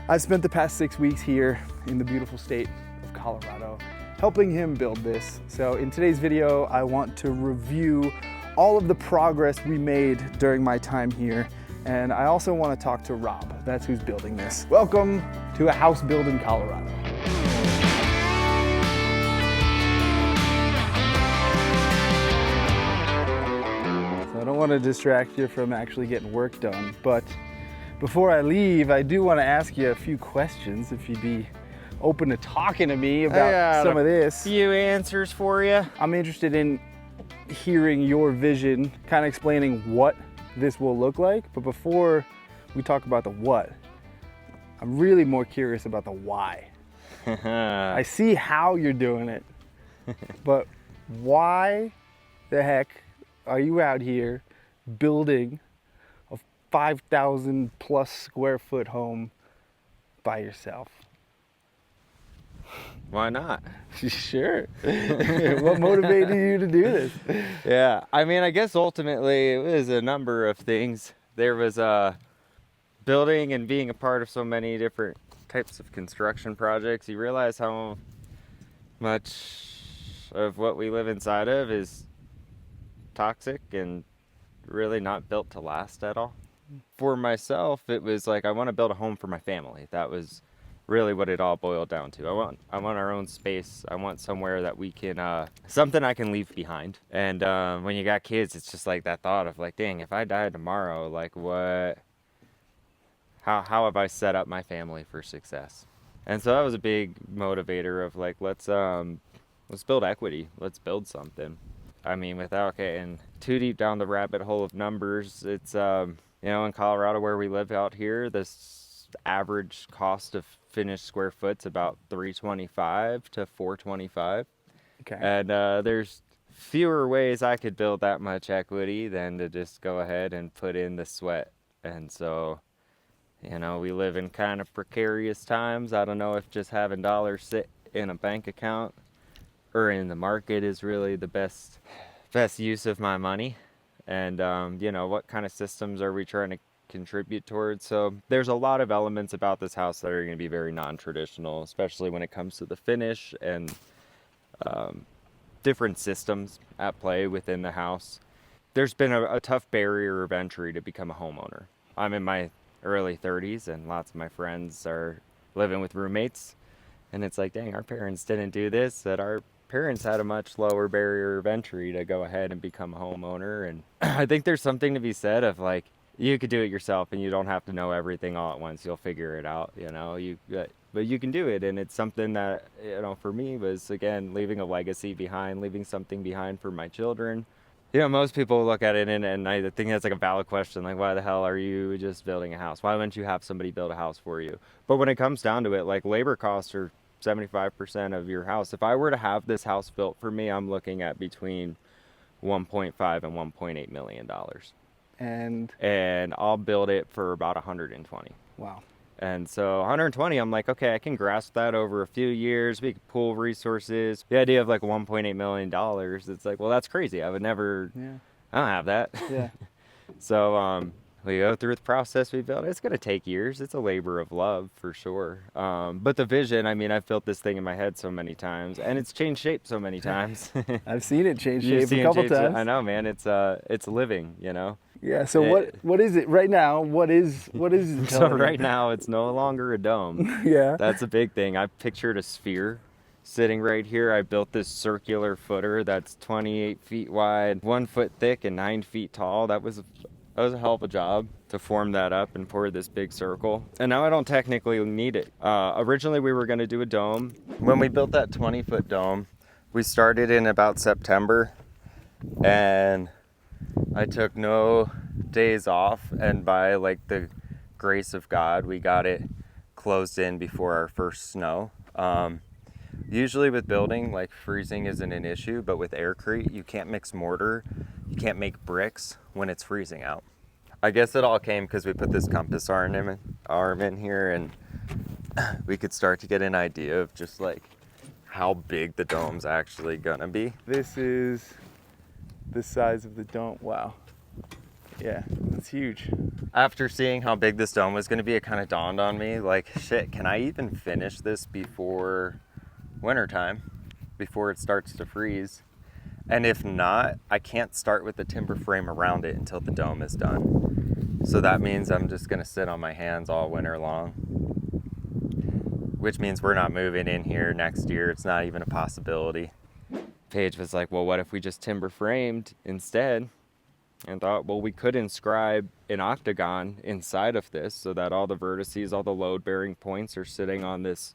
I've spent the past 6 weeks here in the beautiful state of Colorado helping him build this. So in today's video, I want to review all of the progress we made during my time here. And I also want to talk to Rob. That's who's building this. Welcome to a house build in Colorado. So I don't want to distract you from actually getting work done, but before I leave, I do want to ask you a few questions if you'd be open to talking to me about some of this. Few answers for you. I'm interested in hearing your vision, kind of explaining what this will look like. But before we talk about the what, I'm really more curious about the why. I see how you're doing it, but why the heck are you out here building a 5,000 plus square foot home by yourself? Why not? Sure. What motivated you to do this? Yeah, I mean, I guess ultimately it was a number of things. There was building and being a part of so many different types of construction projects. You realize how much of what we live inside of is toxic and really not built to last at all. For myself, it was like I want to build a home for my family. That was really what it all boiled down to. I want our own space. I want somewhere that we can something I can leave behind. And when you got kids, it's just like that thought of like, dang, if I died tomorrow, like what, how have I set up my family for success? And so that was a big motivator of like, let's build equity. Let's build something. I mean, without getting too deep down the rabbit hole of numbers, it's you know, in Colorado where we live out here, this average cost of finished square foot's about $325 to $425. Okay. And there's fewer ways I could build that much equity than to just go ahead and put in the sweat. And so, you know, we live in kind of precarious times. I don't know if just having dollars sit in a bank account or in the market is really the best use of my money. And you know, what kind of systems are we trying to contribute towards? So there's a lot of elements about this house that are going to be very non-traditional, especially when it comes to the finish and different systems at play within the house. There's been a tough barrier of entry to become a homeowner. I'm in my early 30s and lots of my friends are living with roommates, and it's like, dang, our parents didn't do this, that our parents had a much lower barrier of entry to go ahead and become a homeowner. And I think there's something to be said of like, you could do it yourself and you don't have to know everything all at once. You'll figure it out, you know, but you can do it. And it's something that, you know, for me was, again, leaving a legacy behind, leaving something behind for my children. You know, most people look at it and I think that's like a valid question. Like, why the hell are you just building a house? Why wouldn't you have somebody build a house for you? But when it comes down to it, like, labor costs are 75% of your house. If I were to have this house built for me, I'm looking at between 1.5 and 1.8 million dollars. And I'll build it for about 120. Wow. And so 120, I'm like, okay, I can grasp that over a few years. We could pool resources. The idea of like $1.8 million, it's like, well, that's crazy. I would never, I don't have that. Yeah. So we go through the process we built. It's going to take years. It's a labor of love for sure. But the vision, I mean, I've built this thing in my head so many times and it's changed shape so many times. I've seen it change shape a couple times. I know, man. It's living, you know. Yeah. So what is it right now? What is it? So right now it's no longer a dome. Yeah. That's a big thing. I pictured a sphere sitting right here. I built this circular footer that's 28 feet wide, 1 foot thick and 9 feet tall. That was a hell of a job to form that up and pour this big circle. And now I don't technically need it. Originally we were gonna do a dome. When we built that 20-foot dome, we started in about September and I took no days off, and by like the grace of God, we got it closed in before our first snow. Usually with building, like, freezing isn't an issue, but with Aircrete, you can't mix mortar, you can't make bricks when it's freezing out. I guess it all came because we put this compass arm in here, and we could start to get an idea of just like how big the dome's actually gonna be. This is the size of the dome. Wow. Yeah, It's huge. After seeing how big this dome was going to be, it kind of dawned on me, like, shit, can I even finish this before wintertime, before it starts to freeze? And if not, I can't start with the timber frame around it until the dome is done. So that means I'm just going to sit on my hands all winter long, which means we're not moving in here next year. It's not even a possibility. Paige was like, well, what if we just timber framed instead? And thought, well, we could inscribe an octagon inside of this so that all the vertices, all the load-bearing points are sitting on this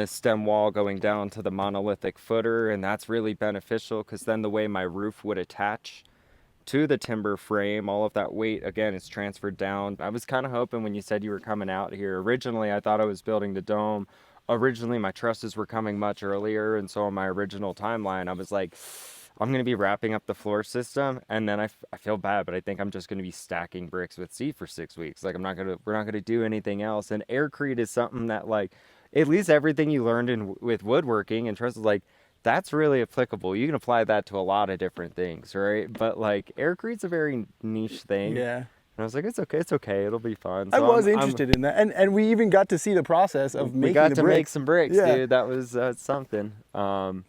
stem wall going down to the monolithic footer, and that's really beneficial because then the way my roof would attach to the timber frame, all of that weight, again, is transferred down. I was kind of hoping when you said you were coming out here, originally I thought I was building the dome. Originally my trusses were coming much earlier, and so on my original timeline I was like, I'm going to be wrapping up the floor system, and then I feel bad, but I think I'm just going to be stacking bricks with C for 6 weeks. Like we're not going to do anything else. And Aircrete is something that, like, at least everything you learned with woodworking and trusses, like, that's really applicable. You can apply that to a lot of different things, right? But like Aircrete's a very niche thing. Yeah. And I was like, it's okay, it'll be fun. I was interested in that, and we even got to see the process of making the bricks. We got to make some bricks, yeah. dude. That was something.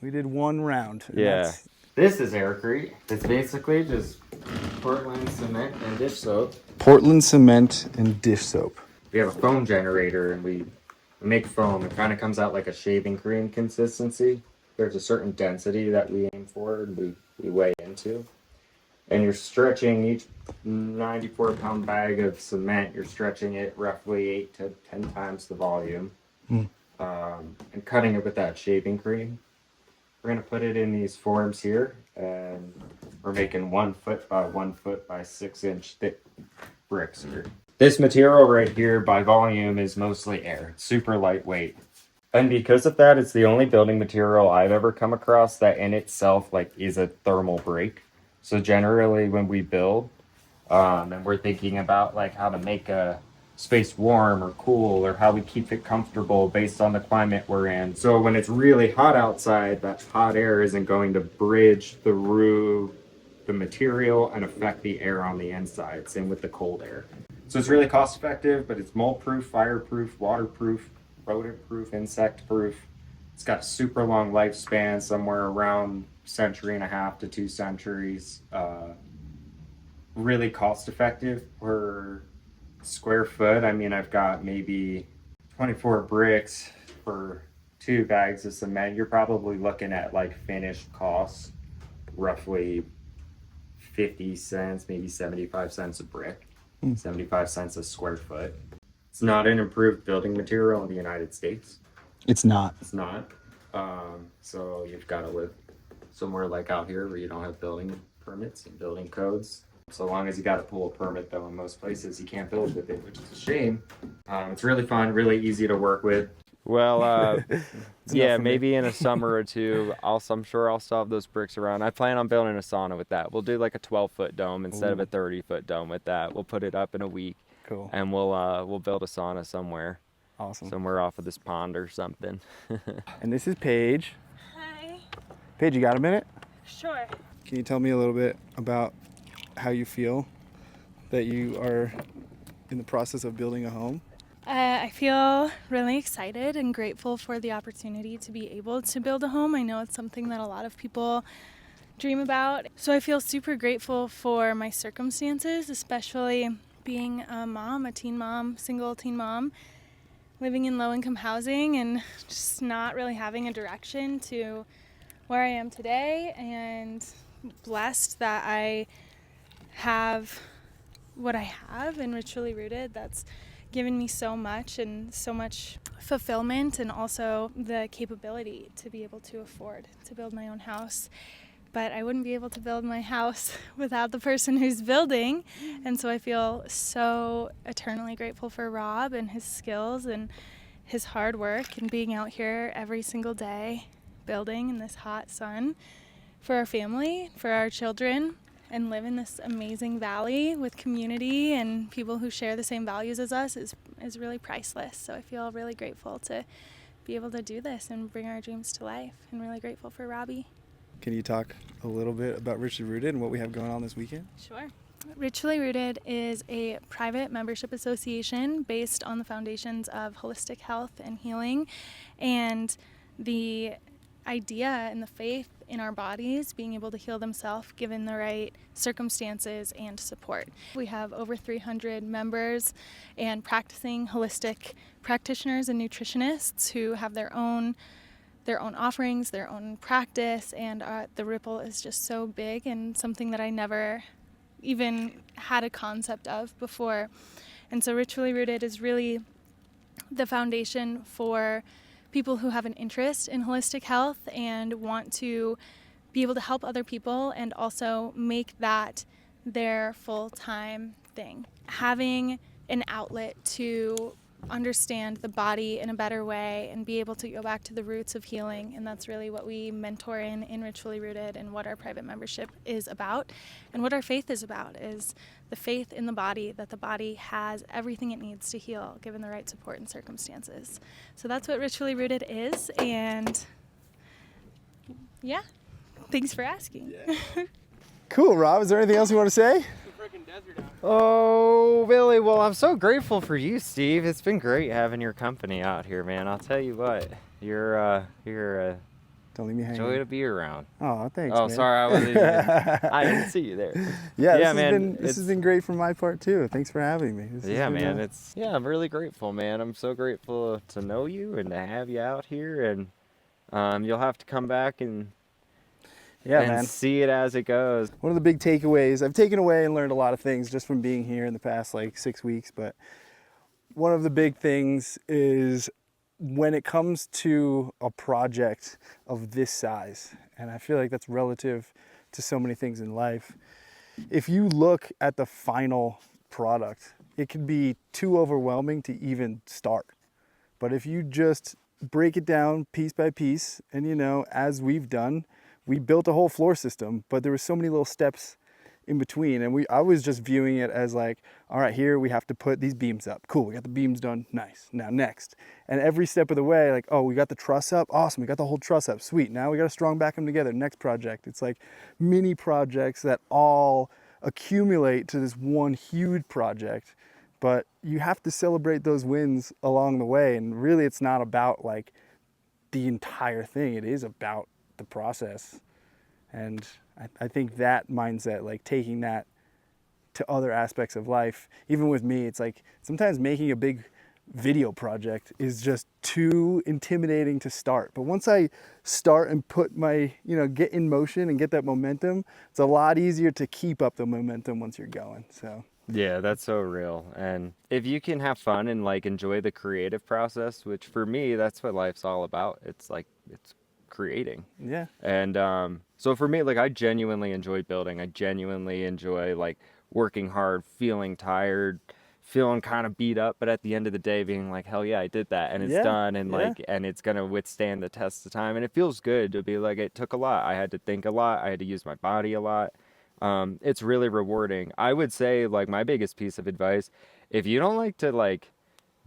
We did one round. Yeah. This is Aircrete. It's basically just Portland cement and dish soap. Portland cement and dish soap. We have a foam generator, and we make foam. It kind of comes out like a shaving cream consistency. There's a certain density that we aim for and we weigh into. And you're stretching each 94-pound bag of cement, you're stretching it roughly 8 to 10 times the volume. And cutting it with that shaving cream. We're going to put it in these forms here, and we're making 1 foot by 1 foot by 6 inch thick bricks here. This material right here by volume is mostly air. It's super lightweight. And because of that, it's the only building material I've ever come across that in itself like is a thermal break. So generally when we build, and we're thinking about like how to make a space warm or cool, or how we keep it comfortable based on the climate we're in. So when it's really hot outside, that hot air isn't going to bridge through the material and affect the air on the inside. Same with the cold air. So it's really cost effective, but it's mold proof, fireproof, waterproof, rodent proof, insect proof. It's got a super long lifespan, somewhere around 1.5 centuries to 2 centuries. Really cost effective per square foot. I mean, I've got maybe 24 bricks for 2 bags of cement. You're probably looking at like finished costs, roughly 50 cents, maybe 75 cents a brick, 75 cents a square foot. It's not an improved building material in the United States. It's not. It's not. So you've got to live somewhere like out here where you don't have building permits and building codes. So long as you got to pull a permit, though, in most places you can't build with it, which is a shame. It's really fun, really easy to work with. Well, yeah, maybe in a summer or two, I'm sure I'll still have those bricks around. I plan on building a sauna with that. We'll do like a 12-foot dome instead of a 30-foot dome with that. We'll put it up in a week. Cool. And we'll build a sauna somewhere. Awesome. Somewhere off of this pond or something. And this is Paige. Hi. Paige, you got a minute? Sure. Can you tell me a little bit about how you feel that you are in the process of building a home? I feel really excited and grateful for the opportunity to be able to build a home. I know it's something that a lot of people dream about. So I feel super grateful for my circumstances, especially being a mom, a teen mom, single teen mom, living in low-income housing and just not really having a direction to where I am today, and blessed that I have what I have and Ritually Rooted. That's given me so much and so much fulfillment, and also the capability to be able to afford to build my own house. But I wouldn't be able to build my house without the person who's building. And so I feel so eternally grateful for Rob and his skills and his hard work and being out here every single day building in this hot sun for our family, for our children, and live in this amazing valley with community and people who share the same values as us is really priceless. So I feel really grateful to be able to do this and bring our dreams to life, and really grateful for Robbie. Can you talk a little bit about Richly Rooted and what we have going on this weekend? Sure. Ritually Rooted is a private membership association based on the foundations of holistic health and healing, and the idea and the faith in our bodies being able to heal themselves given the right circumstances and support. We have over 300 members and practicing holistic practitioners and nutritionists who have their own offerings, their own practice, and the ripple is just so big and something that I never even had a concept of before. And so Ritually Rooted is really the foundation for people who have an interest in holistic health and want to be able to help other people and also make that their full-time thing. Having an outlet to understand the body in a better way and be able to go back to the roots of healing, and that's really what we mentor in Ritually Rooted, and what our private membership is about, and what our faith is about is the faith in the body, that the body has everything it needs to heal given the right support and circumstances. So that's what Ritually Rooted is, and yeah, thanks for asking. Yeah. Cool, Rob. Is there anything else you want to say? Oh, Billy, well, I'm so grateful for you, Steve. It's been great having your company out here, man. I'll tell you what, you're a Don't leave me hanging. joy to be around. Oh, thanks, Oh, man. sorry, I didn't see you there. Yeah, man, this has been great from my part too. Thanks for having me. Yeah, man, I'm really grateful, man. I'm so grateful to know you and to have you out here, and you'll have to come back and man, see it as it goes. One of the big takeaways, I've taken away and learned a lot of things just from being here in the past 6 weeks, but one of the big things is when it comes to a project of this size, and I feel like that's relative to so many things in life, if you look at the final product, it can be too overwhelming to even start. But if you just break it down piece by piece, and as we've done, we built a whole floor system, but there were so many little steps in between, and I was just viewing it as all right, here we have to put these beams up. Cool, we got the beams done, nice. Now next. And every step of the way, oh, we got the truss up, awesome, we got the whole truss up, sweet. Now we got to strong back them together, next project. It's mini projects that all accumulate to this one huge project, but you have to celebrate those wins along the way, and really it's not about the entire thing, it is about the process. And I think that mindset, taking that to other aspects of life, even with me, it's sometimes making a big video project is just too intimidating to start. But once I start and put my, get in motion and get that momentum, it's a lot easier to keep up the momentum once you're going. So yeah, that's so real. And if you can have fun and enjoy the creative process, which for me, that's what life's all about. It's it's creating. Yeah. And so for me, I genuinely enjoy building. I genuinely enjoy working hard, feeling tired, feeling kind of beat up, but at the end of the day being hell yeah, I did that, and it's done, and and it's gonna withstand the test of time. And it feels good to be it took a lot. I had to think a lot, I had to use my body a lot. It's really rewarding. I would say my biggest piece of advice, if you don't like to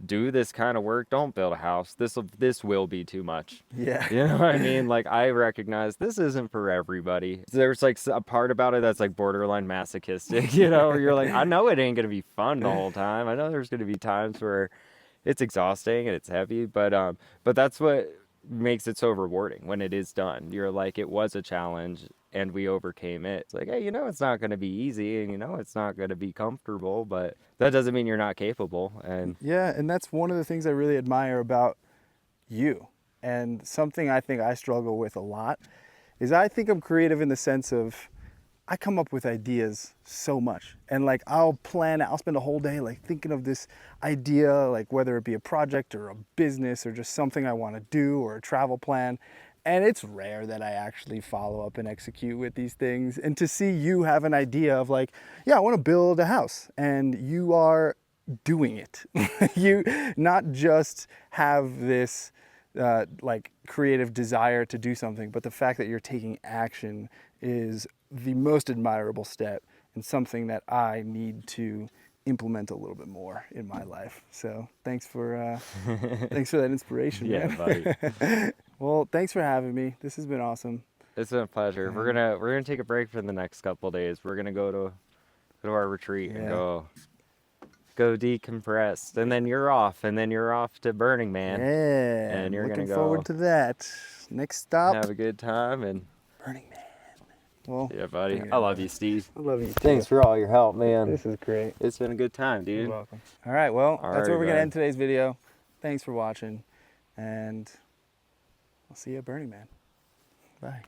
do this kind of work, don't build a house. This will be too much. Yeah. You know what I mean? I recognize this isn't for everybody. There's a part about it that's borderline masochistic, where you're I know it ain't gonna be fun the whole time. I know there's gonna be times where it's exhausting and it's heavy, but that's what makes it so rewarding when it is done. You're it was a challenge and we overcame it. It's hey, it's not going to be easy, and it's not going to be comfortable, but that doesn't mean you're not capable. And yeah, and that's one of the things I really admire about you, and something I think I struggle with a lot is I think I'm creative in the sense of I come up with ideas so much, and I'll spend a whole day thinking of this idea, whether it be a project or a business or just something I want to do or a travel plan. And it's rare that I actually follow up and execute with these things. And to see you have an idea of yeah, I want to build a house, and you are doing it. You not just have this creative desire to do something, but the fact that you're taking action is the most admirable step, and something that I need to implement a little bit more in my life. So thanks for that inspiration. Yeah, man. buddy. Well, thanks for having me. This has been awesome. It's been a pleasure. We're gonna take a break for the next couple of days. We're gonna go to Go to our retreat and Yeah. go decompress. And then you're off. And then you're off to Burning Man. Yeah. And you're looking gonna forward go to that. Next stop, have a good time. And Burning Man. Well, yeah, buddy. yeah, I love you, Steve. I love you. Too. Thanks for all your help, man. This is great. It's been a good time, dude. You're welcome. All right, well, All that's where right, we're gonna bud. end today's video. Thanks for watching, and I'll see you at Burning Man. Bye.